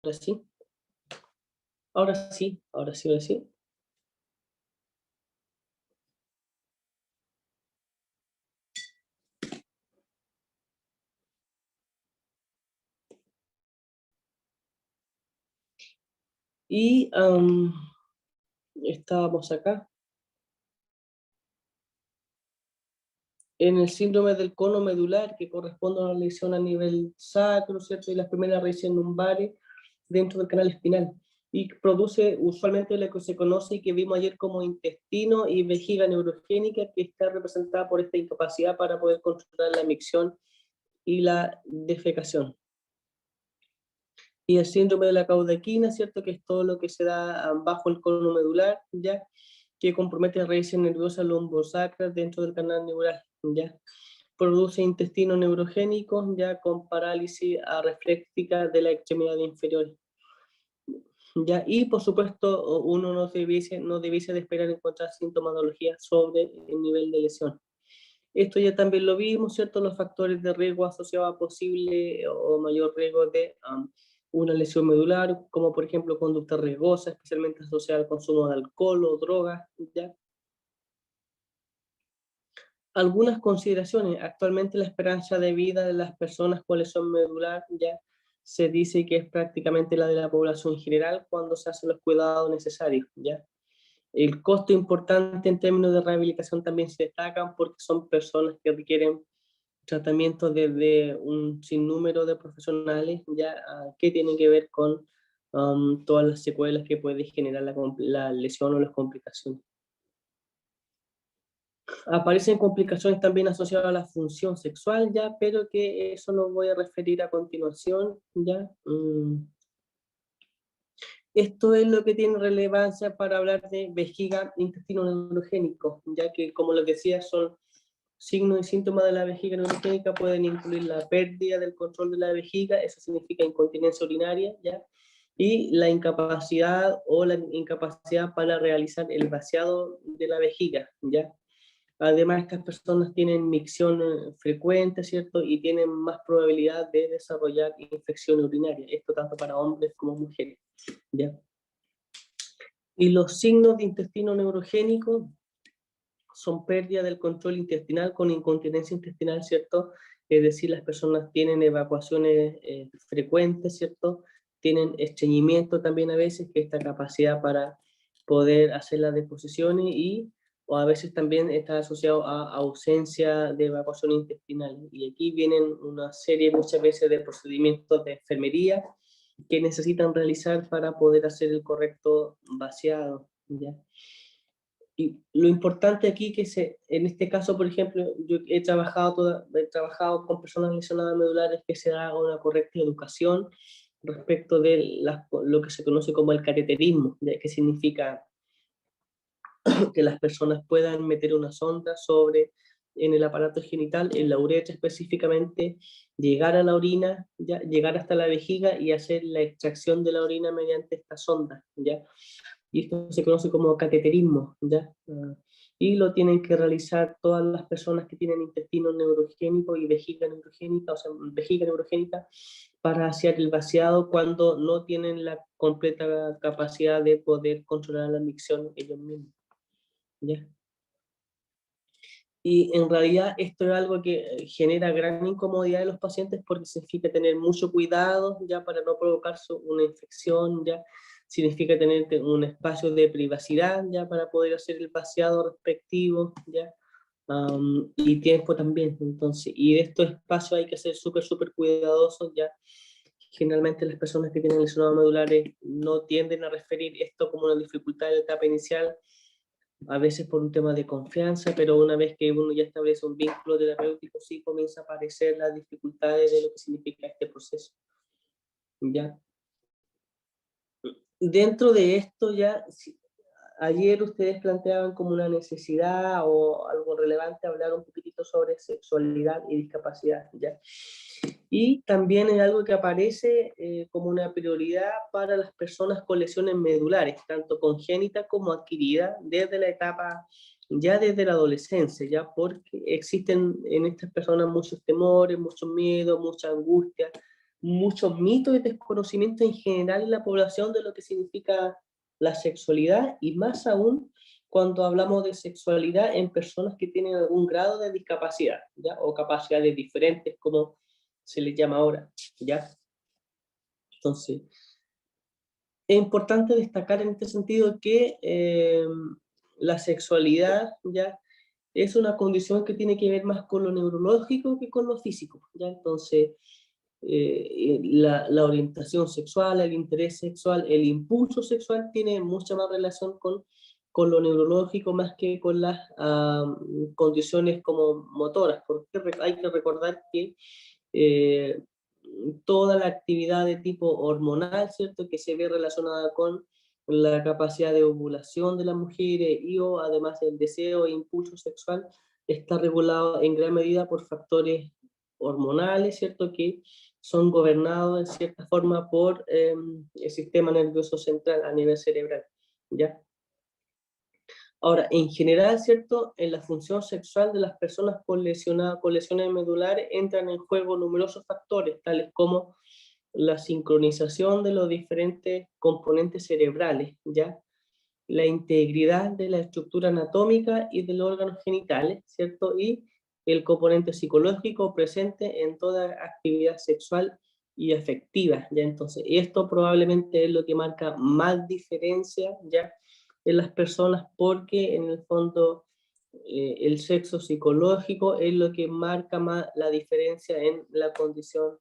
Ahora sí, ahora sí, ahora sí, ahora sí. Y estábamos acá. En el síndrome del cono medular, que corresponde a una lesión a nivel sacro, ¿cierto? Y las primeras raíces lumbares dentro del canal espinal. Y produce usualmente lo que se conoce y que vimos ayer como intestino y vejiga neurogénica, que está representada por esta incapacidad para poder controlar la micción y la defecación. Y el síndrome de la caudequina, ¿cierto? Que es todo lo que se da bajo el cono medular, ¿ya? Que compromete las raíces nerviosas lombosacras dentro del canal neural, ¿ya? Produce intestino neurogénico, ya con parálisis refléctica de la extremidad inferior. ¿Ya? Y por supuesto, uno no debiese de esperar encontrar sintomatología sobre el nivel de lesión. Esto ya también lo vimos, ¿cierto? Los factores de riesgo asociados a posible o mayor riesgo de una lesión medular, como por ejemplo conducta riesgosa, especialmente asociada al consumo de alcohol o drogas, ¿ya? Algunas consideraciones. Actualmente la esperanza de vida de las personas con lesión medular ya se dice que es prácticamente la de la población general cuando se hacen los cuidados necesarios, ¿ya? El costo importante en términos de rehabilitación también se destacan porque son personas que requieren tratamiento desde un sinnúmero de profesionales ya que tienen que ver con todas las secuelas que puede generar la lesión o las complicaciones. Aparecen complicaciones también asociadas a la función sexual ya, pero que eso lo voy a referir a continuación ya. Esto es lo que tiene relevancia para hablar de vejiga, intestino neurogénico, ya que como les decía son signos y síntomas de la vejiga neurogénica, pueden incluir la pérdida del control de la vejiga, eso significa incontinencia urinaria, ¿ya? Y la incapacidad o la incapacidad para realizar el vaciado de la vejiga, ¿ya? Además, estas personas tienen micción frecuente, ¿cierto? Y tienen más probabilidad de desarrollar infección urinaria, esto tanto para hombres como mujeres, ¿ya? Y los signos de intestino neurogénico son pérdida del control intestinal con incontinencia intestinal, ¿cierto? Es decir, las personas tienen evacuaciones frecuentes, ¿cierto? Tienen estreñimiento también a veces, que es esta capacidad para poder hacer las deposiciones y o a veces también está asociado a ausencia de evacuación intestinal. Y aquí vienen una serie muchas veces de procedimientos de enfermería que necesitan realizar para poder hacer el correcto vaciado, ¿ya? Y lo importante aquí que en este caso, por ejemplo, yo he trabajado con personas lesionadas medulares que se da una correcta educación respecto de lo que se conoce como el cateterismo, que significa que las personas puedan meter una sonda en el aparato genital, en la uretra específicamente, llegar a la orina, ¿ya? Llegar hasta la vejiga y hacer la extracción de la orina mediante esta sonda, ¿ya? Y esto se conoce como cateterismo, ¿ya? Y lo tienen que realizar todas las personas que tienen intestino neurogénico y vejiga neurogénica, o sea, vejiga neurogénica, para hacer el vaciado cuando no tienen la completa capacidad de poder controlar la micción ellos mismos, ¿ya? Y en realidad esto es algo que genera gran incomodidad en los pacientes porque significa tener mucho cuidado ya para no provocar una infección, ya significa tener un espacio de privacidad ya para poder hacer el vaciado respectivo, ya. Y tiempo también, entonces, y de estos espacios hay que ser súper, súper cuidadosos, ya. Generalmente las personas que tienen lesionados medulares no tienden a referir esto como una dificultad de la etapa inicial, a veces por un tema de confianza, pero una vez que uno ya establece un vínculo terapéutico, sí comienza a aparecer las dificultades de lo que significa este proceso, ¿ya? Dentro de esto ya, ayer ustedes planteaban como una necesidad o algo relevante hablar un poquitito sobre sexualidad y discapacidad, ¿ya? Y también es algo que aparece como una prioridad para las personas con lesiones medulares, tanto congénitas como adquiridas, desde la etapa, ya desde la adolescencia, ya porque existen en estas personas muchos temores, muchos miedos, mucha angustia, muchos mitos y desconocimiento en general en la población de lo que significa la sexualidad, y más aún cuando hablamos de sexualidad en personas que tienen algún grado de discapacidad, ¿ya? O capacidades diferentes, como se les llama ahora, ¿ya? Entonces, es importante destacar en este sentido que la sexualidad, ¿ya? Es una condición que tiene que ver más con lo neurológico que con lo físico, ¿ya? Entonces, la orientación sexual, el interés sexual, el impulso sexual tiene mucha más relación con lo neurológico más que con las condiciones como motoras, porque hay que recordar que eh, toda la actividad de tipo hormonal, ¿cierto?, que se ve relacionada con la capacidad de ovulación de las mujeres y o además el deseo e impulso sexual, está regulado en gran medida por factores hormonales, ¿cierto?, que son gobernados en cierta forma por el sistema nervioso central a nivel cerebral, ¿ya? Ahora, en general, ¿cierto? En la función sexual de las personas con lesiones medulares entran en juego numerosos factores, tales como la sincronización de los diferentes componentes cerebrales, ¿ya? La integridad de la estructura anatómica y de los órganos genitales, ¿cierto? Y el componente psicológico presente en toda actividad sexual y afectiva, ¿ya? Entonces, esto probablemente es lo que marca más diferencia, ¿ya? En las personas, porque en el fondo el sexo psicológico es lo que marca más la diferencia en la condición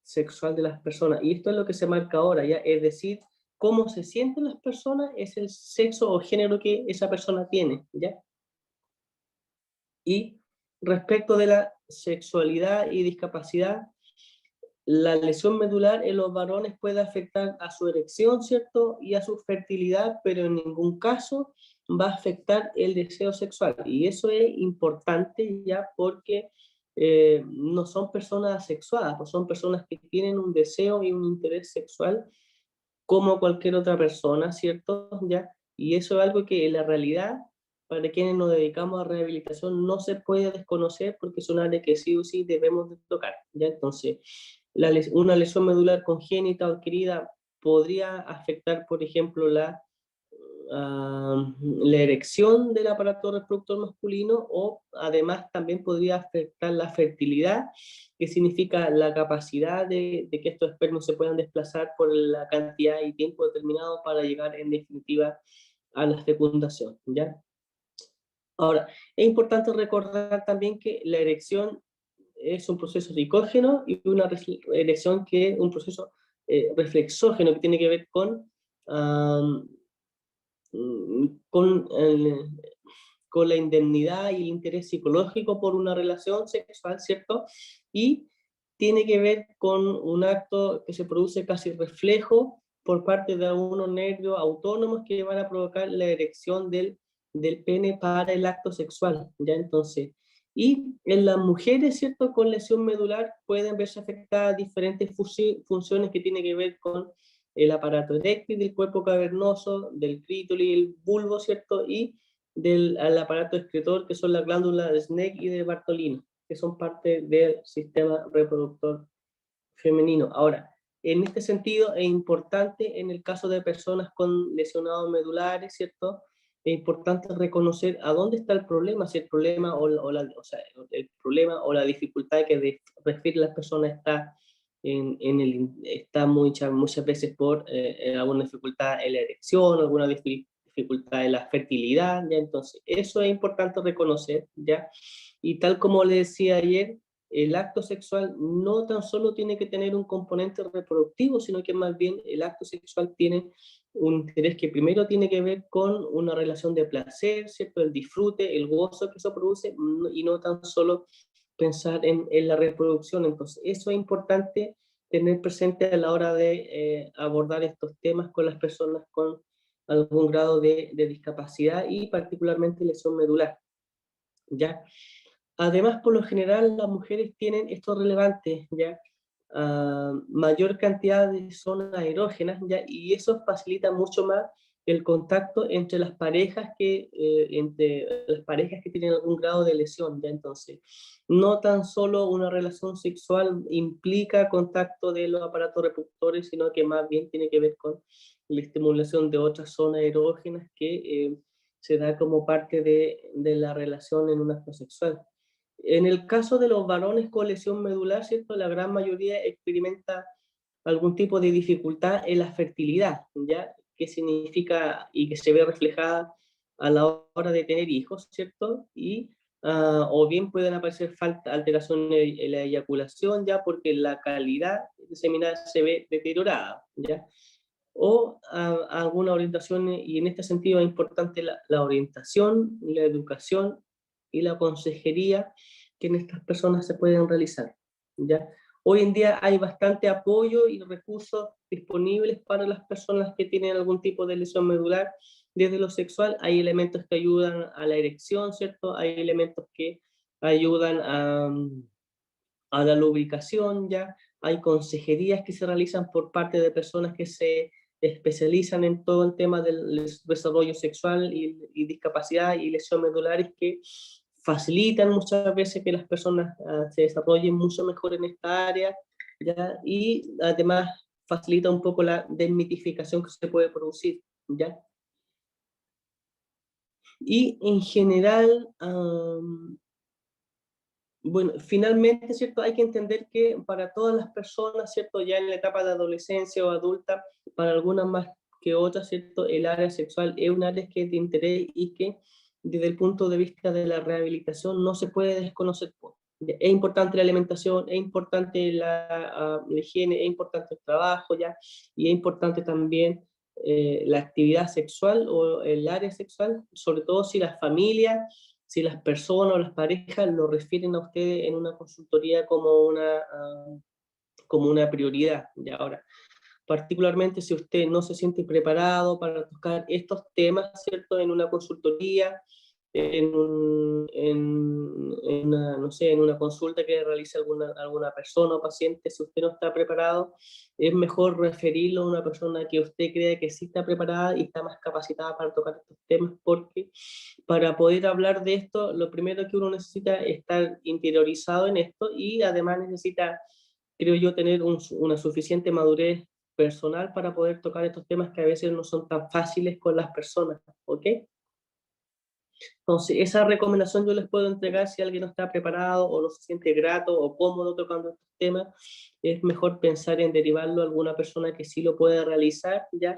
sexual de las personas. Y esto es lo que se marca ahora, ¿ya? Es decir, cómo se sienten las personas es el sexo o género que esa persona tiene, ¿ya? Y respecto de la sexualidad y discapacidad, la lesión medular en los varones puede afectar a su erección, ¿cierto? Y a su fertilidad, pero en ningún caso va a afectar el deseo sexual. Y eso es importante ya porque no son personas asexuadas, pues son personas que tienen un deseo y un interés sexual como cualquier otra persona, ¿cierto? ¿Ya? Y eso es algo que en la realidad, para quienes nos dedicamos a rehabilitación, no se puede desconocer porque es un área que sí o sí debemos de tocar, ¿ya? Entonces, una lesión medular congénita o adquirida podría afectar, por ejemplo, la erección del aparato reproductor masculino, o además también podría afectar la fertilidad, que significa la capacidad de que estos espermos se puedan desplazar por la cantidad y tiempo determinado para llegar en definitiva a la fecundación, ¿ya? Ahora, es importante recordar también que la erección es un proceso psicógeno y una erección que es un proceso reflexógeno que tiene que ver um, con, el, con la indemnidad y el interés psicológico por una relación sexual, ¿cierto? Y tiene que ver con un acto que se produce casi reflejo por parte de algunos nervios autónomos que van a provocar la erección del pene para el acto sexual, ¿ya? Entonces, y en las mujeres, ¿cierto?, con lesión medular pueden verse afectadas diferentes funciones que tienen que ver con el aparato eréctil del cuerpo cavernoso, del clítoris y el bulbo, ¿cierto? Y al aparato excretor, que son las glándulas de Snake y de Bartolino, que son parte del sistema reproductor femenino. Ahora, en este sentido es importante en el caso de personas con lesionados medulares, ¿cierto? Es importante reconocer a dónde está el problema, si el problema el problema o la dificultad que refiere las personas está muchas veces por alguna dificultad en la erección, alguna dificultad en la fertilidad, ¿ya? Entonces, eso es importante reconocer, ¿ya? Y tal como le decía ayer, el acto sexual no tan solo tiene que tener un componente reproductivo, sino que más bien el acto sexual tiene un interés que primero tiene que ver con una relación de placer, ¿cierto? El disfrute, el gozo que eso produce, y no tan solo pensar en la reproducción. Entonces, eso es importante tener presente a la hora de abordar estos temas con las personas con algún grado de discapacidad y particularmente lesión medular, ¿ya? Además, por lo general, las mujeres tienen, esto es relevante, ¿ya? Mayor cantidad de zonas erógenas, ¿ya? Y eso facilita mucho más el contacto entre las parejas que tienen algún grado de lesión, ¿ya? Entonces, no tan solo una relación sexual implica contacto de los aparatos reproductores, sino que más bien tiene que ver con la estimulación de otras zonas erógenas que se da como parte de la relación en un acto sexual. En el caso de los varones con lesión medular, ¿cierto? La gran mayoría experimenta algún tipo de dificultad en la fertilidad, ¿ya? ¿Qué significa y que se ve reflejada a la hora de tener hijos, ¿cierto? Y, o bien pueden aparecer alteraciones en la eyaculación, ¿ya? Porque la calidad seminal se ve deteriorada, ¿ya? O alguna orientación, y en este sentido es importante la orientación, la educación y la consejería que en estas personas se pueden realizar, ¿ya? Hoy en día hay bastante apoyo y recursos disponibles para las personas que tienen algún tipo de lesión medular. Desde lo sexual hay elementos que ayudan a la erección, ¿cierto? Hay elementos que ayudan a la lubricación, ya hay consejerías que se realizan por parte de personas que se especializan en todo el tema del desarrollo sexual y discapacidad y lesiones medulares que facilitan muchas veces que las personas se desarrollen mucho mejor en esta área, ¿ya? Y además facilita un poco la desmitificación que se puede producir, ¿ya? Y en general, bueno, finalmente, ¿cierto? Hay que entender que para todas las personas, ¿cierto? Ya en la etapa de adolescencia o adulta, para algunas más que otras, ¿cierto? El área sexual es un área que es de interés y que desde el punto de vista de la rehabilitación no se puede desconocer. Es importante la alimentación, es importante la higiene, es importante el trabajo, ¿ya? Y es importante también la actividad sexual o el área sexual, sobre todo si la familia, si las personas o las parejas lo refieren a ustedes en una consultoría como una prioridad. Y ahora, particularmente si usted no se siente preparado para tocar estos temas, ¿cierto? En una consultoría, en una, no sé, en una consulta que realice alguna persona o paciente, si usted no está preparado, es mejor referirlo a una persona que usted crea que sí está preparada y está más capacitada para tocar estos temas, porque para poder hablar de esto, lo primero que uno necesita es estar interiorizado en esto y además necesita, creo yo, tener una suficiente madurez personal para poder tocar estos temas que a veces no son tan fáciles con las personas, ¿ok? Entonces, esa recomendación yo les puedo entregar si alguien no está preparado o no se siente grato o cómodo tocando estos temas, es mejor pensar en derivarlo a alguna persona que sí lo pueda realizar, ¿ya?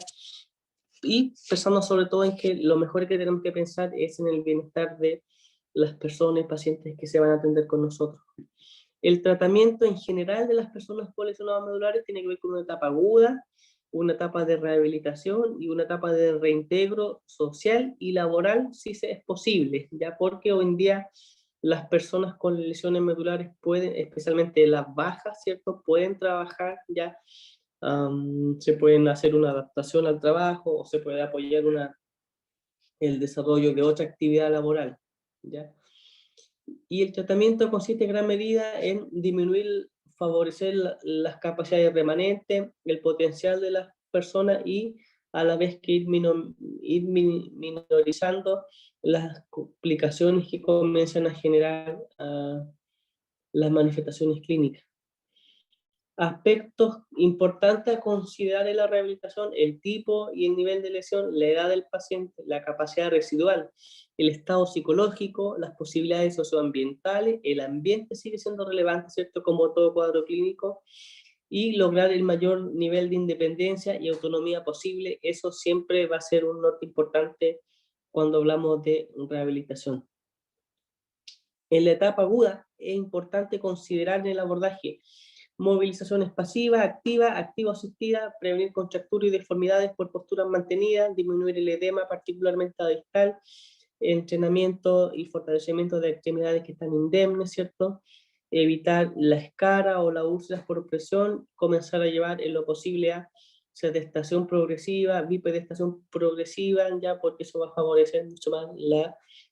Y pensando sobre todo en que lo mejor que tenemos que pensar es en el bienestar de las personas y pacientes que se van a atender con nosotros. El tratamiento en general de las personas con lesiones medulares tiene que ver con una etapa aguda, una etapa de rehabilitación y una etapa de reintegro social y laboral, si es posible, ya porque hoy en día las personas con lesiones medulares pueden, especialmente las bajas, ¿cierto? Pueden trabajar ya, se pueden hacer una adaptación al trabajo o se puede apoyar el desarrollo de otra actividad laboral, ¿ya? Y el tratamiento consiste en gran medida en disminuir, favorecer las capacidades remanentes, el potencial de las personas y a la vez que ir minorizando las complicaciones que comienzan a generar las manifestaciones clínicas. Aspectos importantes a considerar en la rehabilitación: el tipo y el nivel de lesión, la edad del paciente, la capacidad residual, el estado psicológico, las posibilidades socioambientales, el ambiente sigue siendo relevante, ¿cierto? Como todo cuadro clínico, y lograr el mayor nivel de independencia y autonomía posible, eso siempre va a ser un norte importante cuando hablamos de rehabilitación. En la etapa aguda es importante considerar en el abordaje movilizaciones pasivas, activas, activo-asistida, prevenir contracturas y deformidades por posturas mantenidas, disminuir el edema, particularmente distal, entrenamiento y fortalecimiento de extremidades que están indemnes, ¿cierto? Evitar la escara o las úlceras por presión, comenzar a llevar en lo posible a sedestación progresiva, bipedestación progresiva, ya porque eso va a favorecer mucho más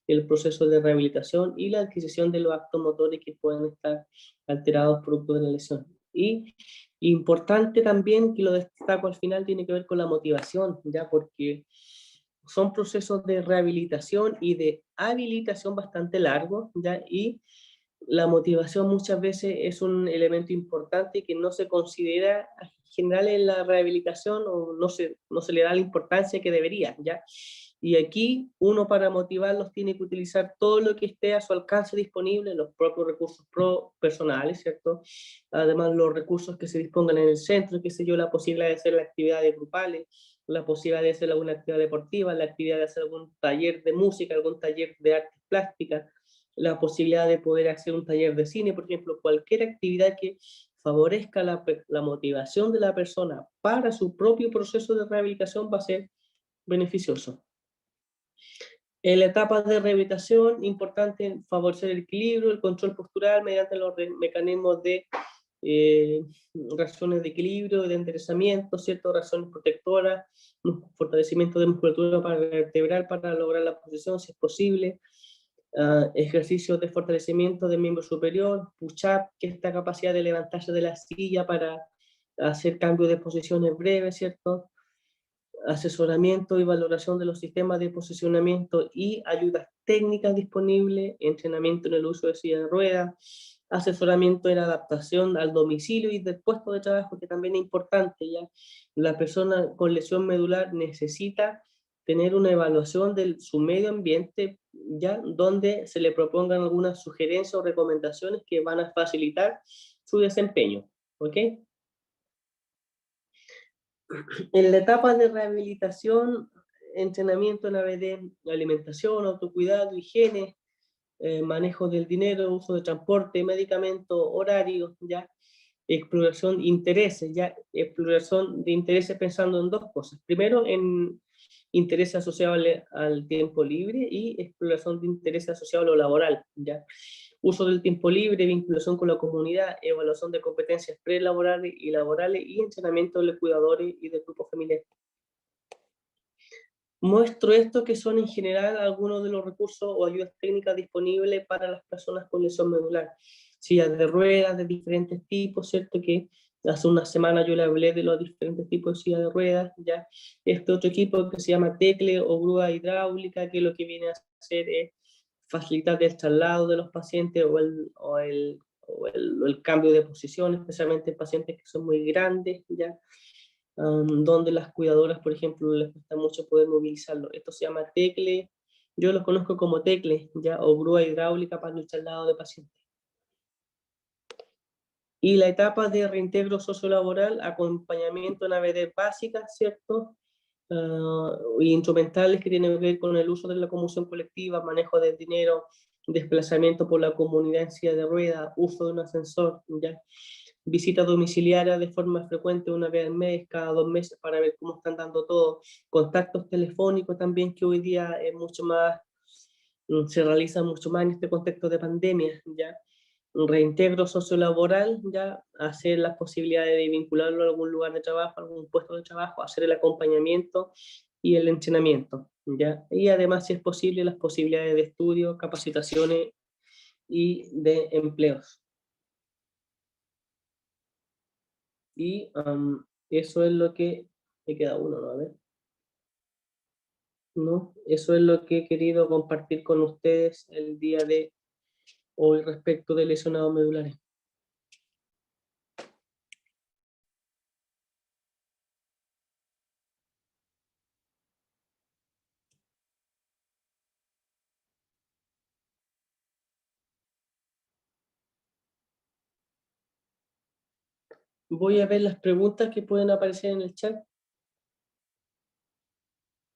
el proceso de rehabilitación y la adquisición de los actos motores que pueden estar alterados producto de la lesión. Y importante también, que lo destaco al final, tiene que ver con la motivación, ya porque son procesos de rehabilitación y de habilitación bastante largos, ¿ya? Y la motivación muchas veces es un elemento importante que no se considera en general en la rehabilitación o no se le da la importancia que debería, ¿ya? Y aquí uno para motivarlos tiene que utilizar todo lo que esté a su alcance disponible, los propios recursos personales, ¿cierto? Además los recursos que se dispongan en el centro, qué sé yo, la posibilidad de hacer actividades grupales, la posibilidad de hacer alguna actividad deportiva, la actividad de hacer algún taller de música, algún taller de artes plásticas, la posibilidad de poder hacer un taller de cine, por ejemplo, cualquier actividad que favorezca la motivación de la persona para su propio proceso de rehabilitación va a ser beneficioso. En la etapa de rehabilitación, importante favorecer el equilibrio, el control postural mediante los mecanismos de eh, razones de equilibrio, de enderezamiento, ¿cierto? Razones protectoras, fortalecimiento de musculatura vertebral para lograr la posición, si es posible, ejercicios de fortalecimiento del miembro superior, push-up, que es esta capacidad de levantarse de la silla para hacer cambios de posiciones breves, ¿cierto? Asesoramiento y valoración de los sistemas de posicionamiento y ayudas técnicas disponibles, entrenamiento en el uso de silla de ruedas, asesoramiento en adaptación al domicilio y del puesto de trabajo, que también es importante, ya la persona con lesión medular necesita tener una evaluación de su medio ambiente, ya donde se le propongan algunas sugerencias o recomendaciones que van a facilitar su desempeño, ¿ok? En la etapa de rehabilitación, entrenamiento en ABD, alimentación, autocuidado, higiene, manejo del dinero, uso de transporte, medicamentos, horarios, ya, exploración de intereses, ya, exploración de intereses pensando en dos cosas. Primero, en intereses asociados al tiempo libre y exploración de intereses asociados a lo laboral, ya. Uso del tiempo libre, vinculación con la comunidad, evaluación de competencias prelaborales y laborales y entrenamiento de los cuidadores y del grupo familiar. Muestro esto que son en general algunos de los recursos o ayudas técnicas disponibles para las personas con lesión medular. Sillas de ruedas de diferentes tipos, ¿cierto? Que hace una semana yo le hablé de los diferentes tipos de sillas de ruedas, ¿ya? Este otro equipo que se llama tecle o grúa hidráulica, que lo que viene a hacer es facilitar el traslado de los pacientes o el cambio de posición, especialmente en pacientes que son muy grandes, ¿ya? Donde las cuidadoras, por ejemplo, les cuesta mucho poder movilizarlo. Esto se llama tecle, yo los conozco como tecle, ¿ya? O grúa hidráulica para el traslado de pacientes. Y la etapa de reintegro sociolaboral, acompañamiento en ABD básicas, ¿cierto? Y instrumentales que tienen que ver con el uso de la locomoción colectiva, manejo del dinero, desplazamiento por la comunidad en silla de ruedas, uso de un ascensor, ¿ya? Visita domiciliaria de forma frecuente, una vez al mes, cada 2 meses, para ver cómo están dando todo. Contactos telefónicos también, que hoy día es mucho más, se realizan mucho más en este contexto de pandemia, ¿ya? Reintegro sociolaboral, ya, hacer las posibilidades de vincularlo a algún lugar de trabajo, a algún puesto de trabajo, hacer el acompañamiento y el entrenamiento, ya. Y además, si es posible, las posibilidades de estudio, capacitaciones y de empleos. Y eso es lo que me queda uno, ¿no? A ver. No, eso es lo que he querido compartir con ustedes el día de hoy respecto de lesionados medulares. Voy a ver las preguntas que pueden aparecer en el chat.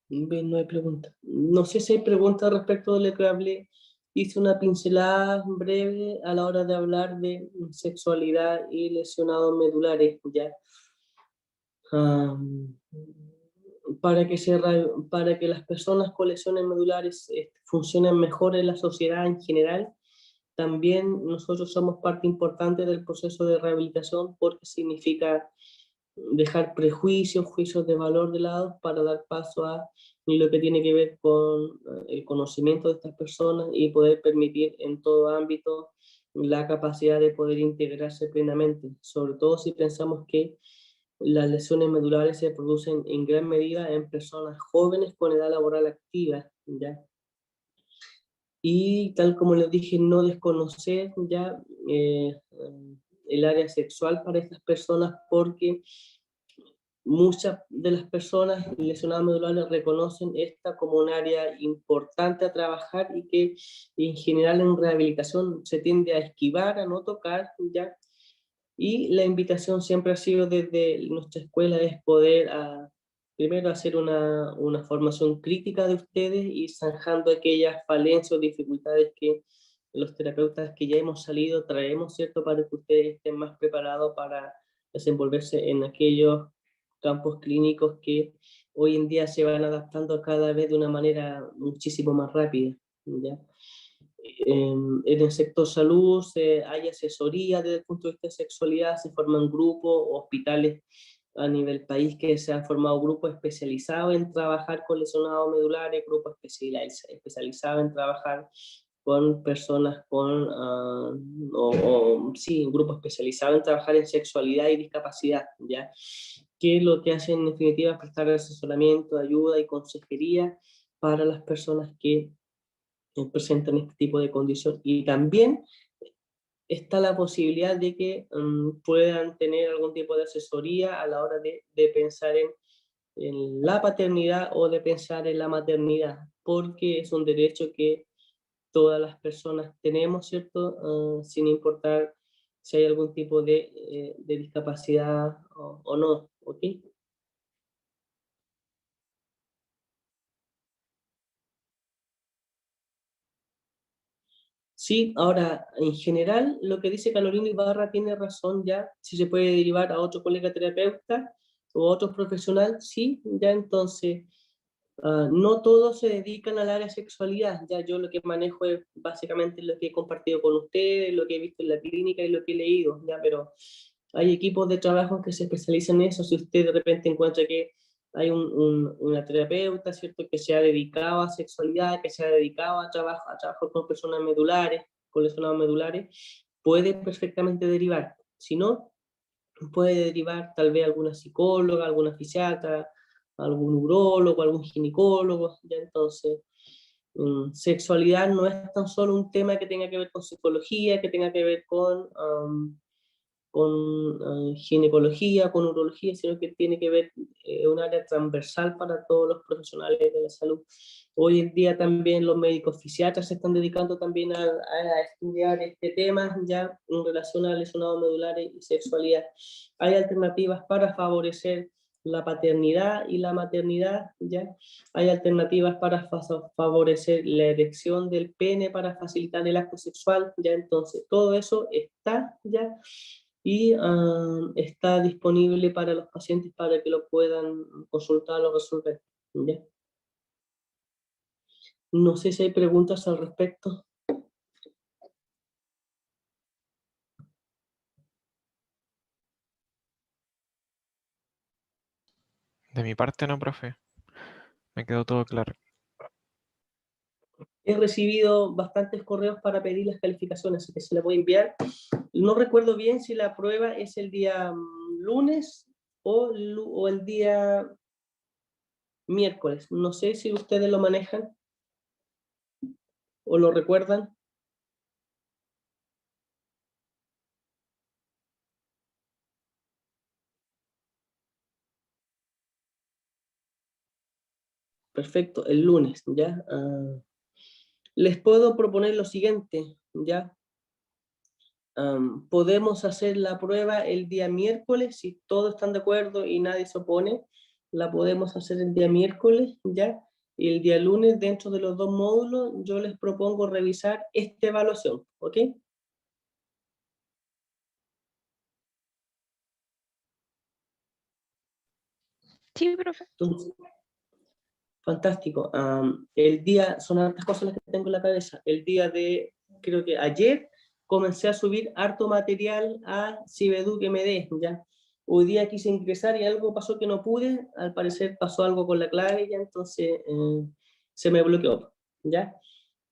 Bien, no hay preguntas. No sé si hay preguntas respecto de lo que hablé. Hice una pincelada breve a la hora de hablar de sexualidad y lesionados medulares, ya. Am, para que las personas con lesiones medulares funcionen mejor en la sociedad en general, también nosotros somos parte importante del proceso de rehabilitación porque significa dejar prejuicios, juicios de valor de lado para dar paso a lo que tiene que ver con el conocimiento de estas personas y poder permitir en todo ámbito la capacidad de poder integrarse plenamente, sobre todo si pensamos que las lesiones medulares se producen en gran medida en personas jóvenes con edad laboral activa, ¿ya? Y tal como les dije, no desconocer ya el área sexual para estas personas, porque muchas de las personas lesionadas medulares reconocen esta como un área importante a trabajar y que en general en rehabilitación se tiende a esquivar, a no tocar, ¿ya? Y la invitación siempre ha sido desde nuestra escuela es poder primero hacer una formación crítica de ustedes y zanjando aquellas falencias o dificultades que los terapeutas que ya hemos salido traemos, ¿cierto? Para que ustedes estén más preparados para desenvolverse en aquellos campos clínicos que hoy en día se van adaptando cada vez de una manera muchísimo más rápida, ¿ya? En el sector salud hay asesoría desde el punto de vista de sexualidad, se forman grupos, hospitales a nivel país que se han formado grupos especializados en trabajar con lesionados medulares, grupos especializados en trabajar con personas con, sí, un grupo especializado en trabajar en sexualidad y discapacidad, ¿ya? Que lo que hacen en definitiva es prestar asesoramiento, ayuda y consejería para las personas que presentan este tipo de condición. Y también está la posibilidad de que puedan tener algún tipo de asesoría a la hora de pensar en la paternidad o de pensar en la maternidad, porque es un derecho que todas las personas tenemos, ¿cierto? Sin importar si hay algún tipo de discapacidad o no, ¿ok? Sí, ahora, en general, lo que dice Carolina Ibarra tiene razón ya, si se puede derivar a otro colega terapeuta o a otro profesional, sí, ya entonces, no todos se dedican al área de sexualidad, ya yo lo que manejo es básicamente lo que he compartido con ustedes, lo que he visto en la clínica y lo que he leído, ya, pero hay equipos de trabajo que se especializan en eso, si usted de repente encuentra que hay una terapeuta, ¿cierto?, que se ha dedicado a sexualidad, que se ha dedicado a trabajar con personas medulares, con lesionados medulares, puede perfectamente derivar. Si no, puede derivar tal vez alguna psicóloga, alguna fisiatra, algún urólogo, algún ginecólogo, ya entonces, sexualidad no es tan solo un tema que tenga que ver con psicología, que tenga que ver con ginecología, con urología, sino que tiene que ver un área transversal para todos los profesionales de la salud. Hoy en día también los médicos fisiatras se están dedicando también a estudiar este tema ya en relación a lesionados medulares y sexualidad. Hay alternativas para favorecer la paternidad y la maternidad, ¿ya? Hay alternativas para favorecer la erección del pene, para facilitar el acto sexual, ¿ya? Entonces, todo eso está, ¿ya? Y está disponible para los pacientes para que lo puedan consultar o resolver, ¿ya? No sé si hay preguntas al respecto. De mi parte no, profe. Me quedó todo claro. He recibido bastantes correos para pedir las calificaciones, así que se las voy a enviar. No recuerdo bien si la prueba es el día lunes o el día miércoles. No sé si ustedes lo manejan o lo recuerdan. Perfecto, el lunes, ¿ya? Les puedo proponer lo siguiente, ¿ya? Podemos hacer la prueba el día miércoles, si todos están de acuerdo y nadie se opone, la podemos hacer el día miércoles, ¿ya? Y el día lunes, dentro de los dos módulos, yo les propongo revisar esta evaluación, ¿ok? Sí, profe. Entonces, fantástico. El día, son hartas cosas las que tengo en la cabeza. El día de, creo que ayer, comencé a subir harto material a Cibedu que me dé, ¿ya? Hoy día quise ingresar y algo pasó que no pude, al parecer pasó algo con la clave, ya entonces se me bloqueó, ¿ya?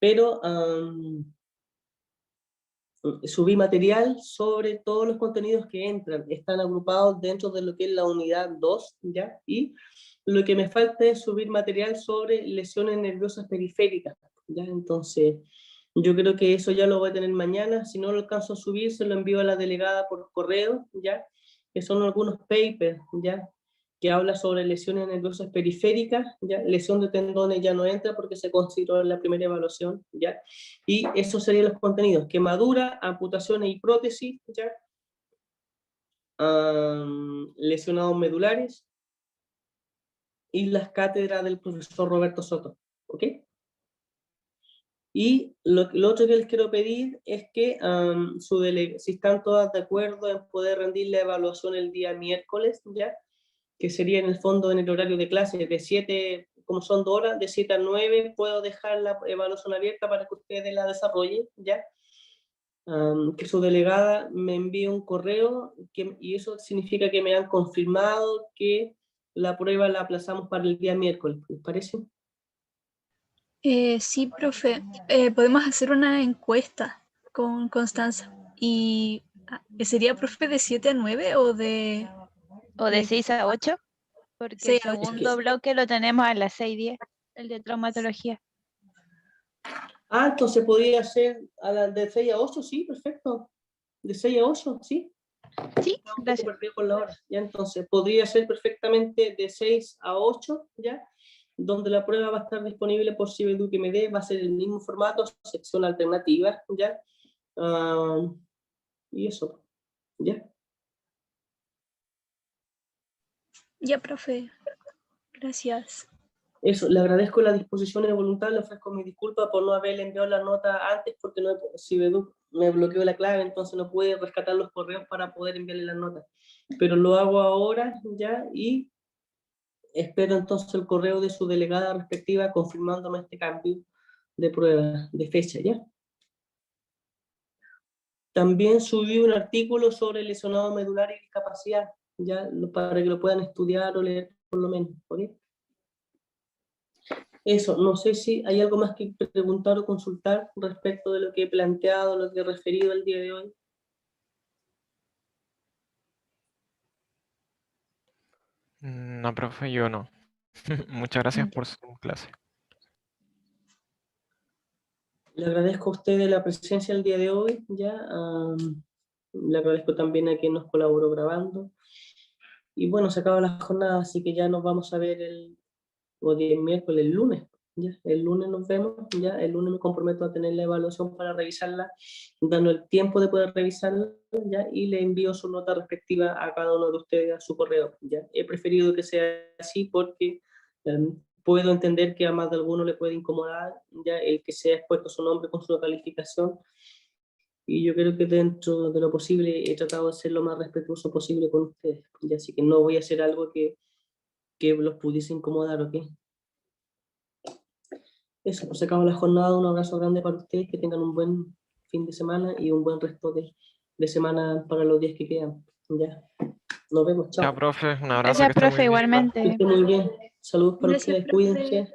Pero subí material sobre todos los contenidos que entran, están agrupados dentro de lo que es la unidad 2, ¿ya? Y lo que me falta es subir material sobre lesiones nerviosas periféricas, ¿ya? Entonces, yo creo que eso ya lo voy a tener mañana. Si no lo alcanzo a subir, se lo envío a la delegada por correo, ¿ya? Que son algunos papers, ¿ya? Que habla sobre lesiones nerviosas periféricas, ¿ya? Lesión de tendones ya no entra porque se consideró en la primera evaluación, ¿ya? Y esos serían los contenidos: quemadura, amputaciones y prótesis, ¿ya? Lesionados medulares y las cátedras del profesor Roberto Soto, ¿ok? Y lo otro que les quiero pedir es que si están todas de acuerdo en poder rendir la evaluación el día miércoles, ¿ya? Que sería en el fondo en el horario de clase, de 7, como son 2 horas, de 7 a 9, puedo dejar la evaluación abierta para que ustedes la desarrollen, ¿ya? Que su delegada me envíe un correo, y eso significa que me han confirmado que la prueba la aplazamos para el día miércoles, ¿les parece? Sí, profe. Podemos hacer una encuesta con Constanza. ¿Y sería, profe, de 7 a 9 o de O de de 6 a 8, porque el 6 a 8? segundo bloque lo tenemos a las 6:10, el de traumatología. Entonces podría ser de 6 a 8, sí, perfecto. De 6 a 8, sí. Sí, Estaba un poco gracias. perdido con la hora. Ya, entonces podría ser perfectamente de 6 a 8, ¿ya? Donde la prueba va a estar disponible por CiberEduc-MD, va a ser el mismo formato, sección alternativa, ¿ya? Y eso, ¿ya? Ya, profe. Gracias. Eso, le agradezco la disposición y la voluntad, le ofrezco mi disculpa por no haberle enviado la nota antes, porque CiberEduc me bloqueó la clave, entonces no pude rescatar los correos para poder enviarle la nota. Pero lo hago ahora, ¿ya? Y espero entonces el correo de su delegada respectiva confirmándome este cambio de prueba, de fecha, ¿ya? También subí un artículo sobre lesionado medular y discapacidad, ¿ya? Para que lo puedan estudiar o leer por lo menos, ¿ok? Eso, no sé si hay algo más que preguntar o consultar respecto de lo que he planteado, lo que he referido el día de hoy. No, profe, yo no. Muchas gracias por su clase. Le agradezco a ustedes la presencia el día de hoy, ¿ya? Le agradezco también a quien nos colaboró grabando. Y bueno, se acaba la jornada, así que ya nos vamos a ver el miércoles, el lunes. ¿Ya? El lunes nos vemos, ya el lunes me comprometo a tener la evaluación para revisarla, dando el tiempo de poder revisarla, ¿ya? Y le envío su nota respectiva a cada uno de ustedes a su correo, ¿ya? He preferido que sea así porque puedo entender que a más de alguno le puede incomodar, ya, el que sea expuesto su nombre con su calificación, y yo creo que dentro de lo posible he tratado de ser lo más respetuoso posible con ustedes, ¿ya? Así que no voy a hacer algo que los pudiese incomodar, ¿ok? Eso, pues se acaba la jornada. Un abrazo grande para ustedes, que tengan un buen fin de semana y un buen resto de semana para los días que quedan. Ya, nos vemos, Ya, chao. profe, un abrazo, Gracias, que esté muy profe, bien. Que igualmente. estén muy bien. Saludos para Gracias, ustedes, profe. cuídense.